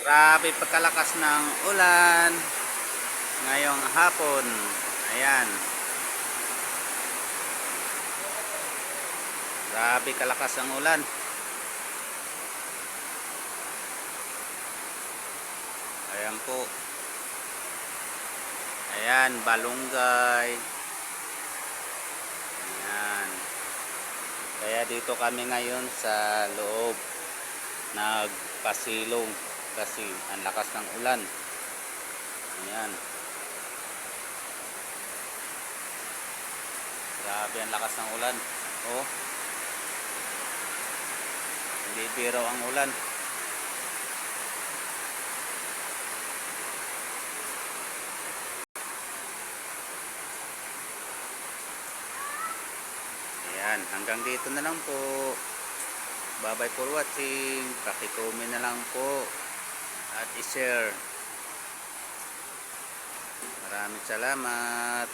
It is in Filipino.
Grabe pagkalakas ng ulan ngayong hapon. Ayan. Grabe kalakas ang ulan. Ayan po. Ayan, balunggay. Ayan. Kaya dito kami ngayon sa loob. Nagpasilong kasi ang lakas ng ulan. Ayan. Grabe ang lakas ng ulan. Oh. Hindi biro ang ulan. Ayan, hanggang dito na lang po. Bye bye for watching. Pakicomment na lang po at i-share. Maraming salamat.